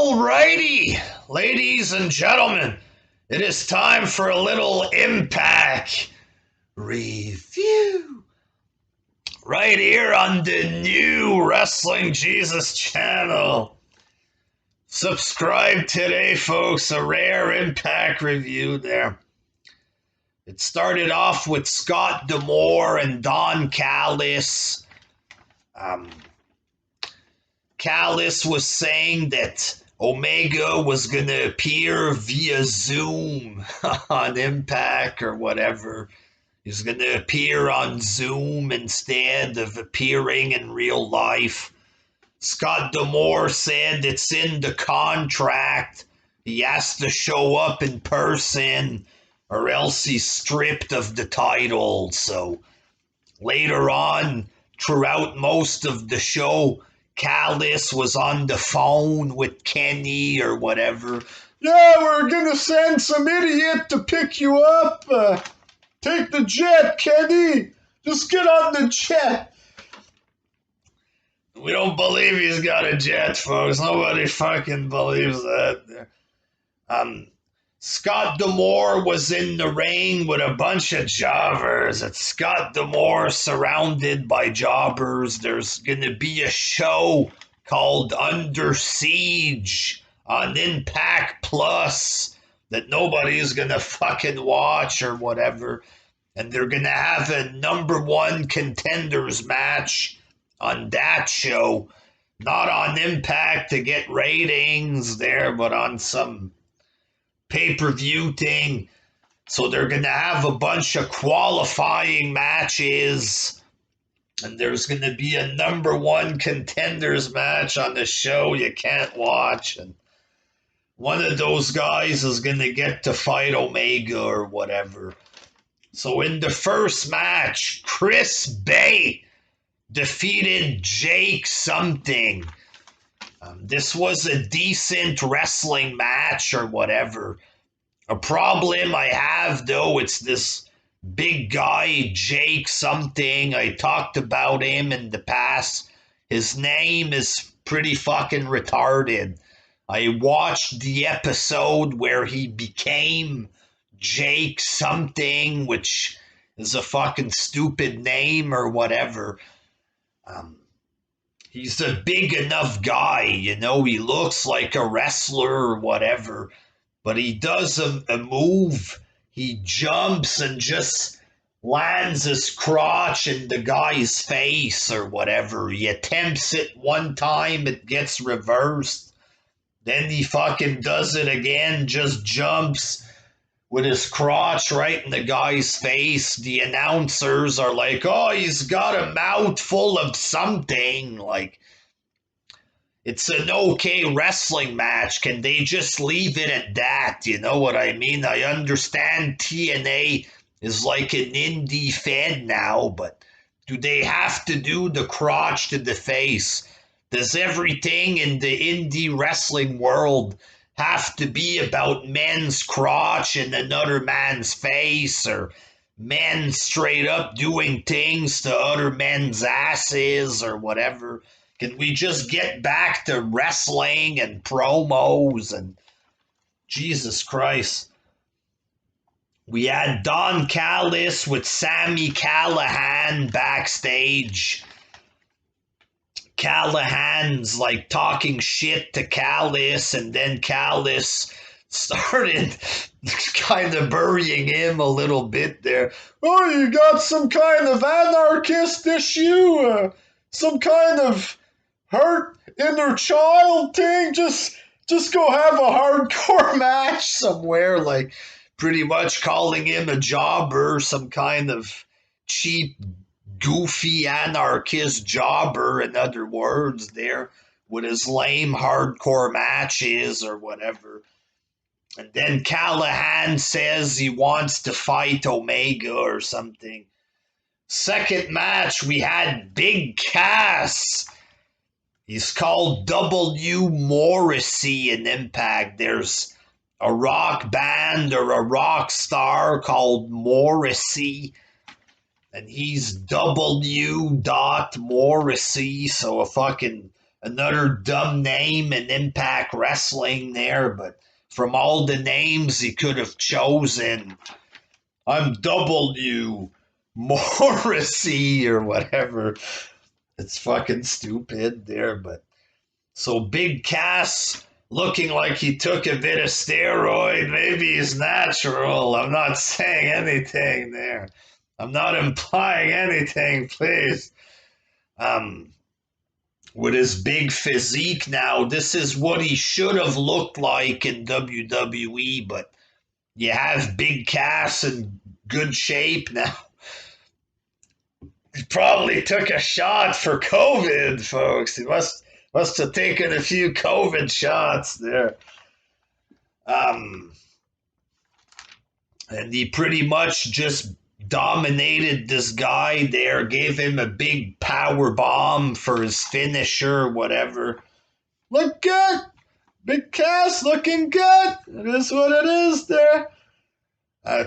Alrighty, ladies and gentlemen, it is time for a little Impact review. Right here on the new Wrestling Jesus channel. Subscribe today, folks. A rare Impact review there. It started off with Scott D'Amore and Don Callis. Callis was saying that Omega was going to appear via Zoom on Impact or whatever. He's going to appear on Zoom instead of appearing in real life. Scott D'Amore said it's in the contract. He has to show up in person or else he's stripped of the title. So later on, throughout most of the show, Callis was on the phone with Kenny or whatever. Yeah, we're gonna send some idiot to pick you up. Take the jet, Kenny. Just get on the jet. We don't believe he's got a jet, folks. Nobody fucking believes that. Scott D'Amore was in the ring with a bunch of jobbers. It's Scott D'Amore surrounded by jobbers. There's going to be a show called Under Siege on Impact Plus that nobody's going to fucking watch or whatever. And they're going to have a number one contenders match on that show. Not on Impact to get ratings there, but on some pay-per-view thing. So they're going to have a bunch of qualifying matches, and there's going to be a number one contenders match on the show you can't watch, and one of those guys is going to get to fight Omega or whatever. So in the first match, Chris Bay defeated Jake something. This was a decent wrestling match or whatever. A problem I have, though, it's this big guy, Jake something. I talked about him in the past. His name is pretty fucking retarded. I watched the episode where he became Jake something, which is a fucking stupid name or whatever. He's a big enough guy, you know, he looks like a wrestler or whatever, but he does a move. He jumps and just lands his crotch in the guy's face or whatever. He attempts it one time, it gets reversed. Then he fucking does it again, just jumps with his crotch right in the guy's face. The announcers are like, oh, he's got a mouth full of something. Like, it's an okay wrestling match. Can they just leave it at that? You know what I mean? I understand TNA is like an indie fan now, but do they have to do the crotch to the face? Does everything in the indie wrestling world have to be about men's crotch in another man's face, or men straight up doing things to other men's asses or whatever? Can we just get back to wrestling and promos and Jesus Christ? We had Don Callis with Sammy Callahan backstage. Callahan's like talking shit to Callis, and then Callis started kind of burying him a little bit there. Oh, you got some kind of anarchist issue? Some kind of hurt inner child thing? Just go have a hardcore match somewhere. Like, pretty much calling him a jobber, some kind of cheap, goofy anarchist jobber, in other words, there with his lame hardcore matches or whatever. And then Callahan says he wants to fight Omega or something. Second match, we had Big Cass. He's called W. Morrissey in Impact. There's a rock band or a rock star called Morrissey, and he's W. Morrissey, so a fucking another dumb name in Impact Wrestling there, but from all the names he could have chosen, I'm W Morrissey or whatever. It's fucking stupid there, but so Big Cass looking like he took a bit of steroid. Maybe he's natural. I'm not saying anything there. I'm not implying anything, please. With his big physique now, this is what he should have looked like in WWE, but you have Big Cass in good shape now. He probably took a shot for COVID, folks. He must have taken a few COVID shots there. And he pretty much just dominated this guy there, gave him a big power bomb for his finisher, whatever. Look good. Big Cass looking good. It is what it is there.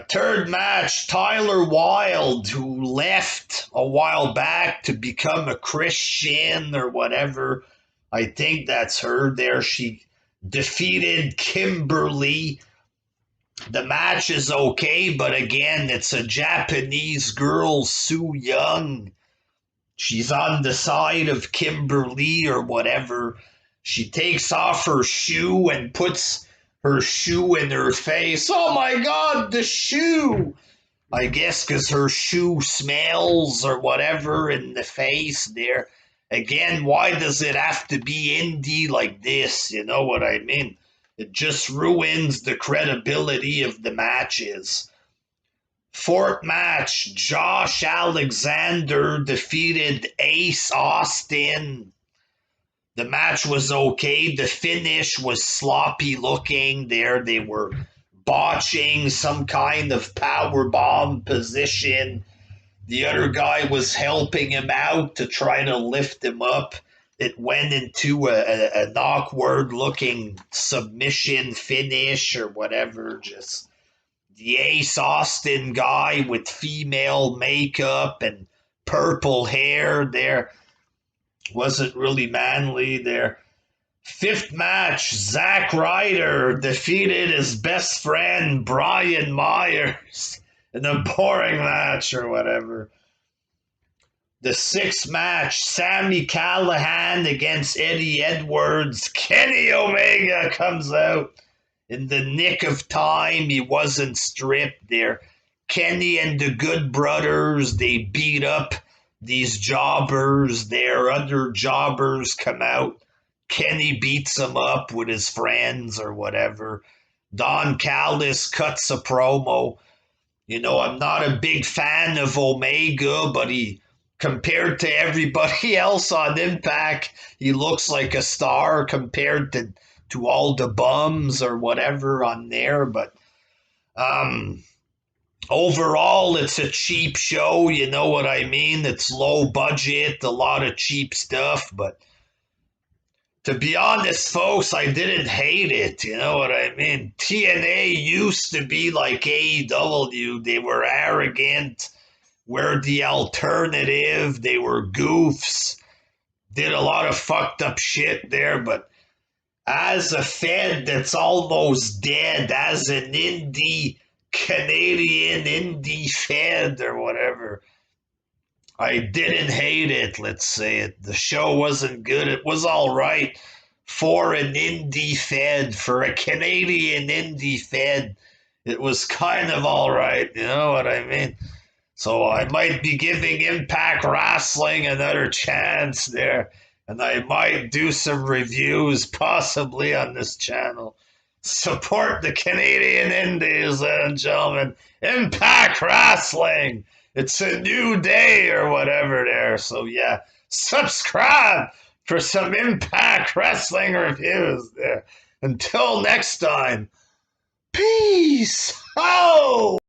Third match, Tyler Wilde, who left a while back to become a Christian or whatever. I think that's her there. She defeated Kimberly. The match is okay, but again, it's a Japanese girl, Su Young. She's on the side of Kimberly or whatever. She takes off her shoe and puts her shoe in her face. Oh my God, the shoe! I guess because her shoe smells or whatever in the face there. Again, why does it have to be indie like this? You know what I mean? It just ruins the credibility of the matches. Fourth match, Josh Alexander defeated Ace Austin. The match was okay. The finish was sloppy looking there. They were botching some kind of power bomb position. The other guy was helping him out to try to lift him up. It went into an awkward looking submission finish or whatever. Just the Ace Austin guy with female makeup and purple hair there wasn't really manly there. Fifth match, Zack Ryder defeated his best friend Brian Myers in a boring match or whatever. The sixth match, Sammy Callahan against Eddie Edwards. Kenny Omega comes out in the nick of time. He wasn't stripped there. Kenny and the Good Brothers, they beat up these jobbers there. Other jobbers come out. Kenny beats them up with his friends or whatever. Don Callis cuts a promo. You know, I'm not a big fan of Omega, but he, compared to everybody else on Impact, he looks like a star compared to all the bums or whatever on there. But overall, it's a cheap show. You know what I mean? It's low budget, a lot of cheap stuff. But to be honest, folks, I didn't hate it. You know what I mean? TNA used to be like AEW. They were arrogant. We're the alternative. They were goofs. Did a lot of fucked up shit there. But as a Fed that's almost dead, as an indie Canadian indie Fed or whatever, I didn't hate it, let's say it. The show wasn't good. It was all right for an indie Fed, for a Canadian indie Fed. It was kind of all right, you know what I mean? So I might be giving Impact Wrestling another chance there, and I might do some reviews possibly on this channel. Support the Canadian Indies, ladies and gentlemen. Impact Wrestling. It's a new day or whatever there. So yeah, subscribe for some Impact Wrestling reviews there. Until next time, peace out.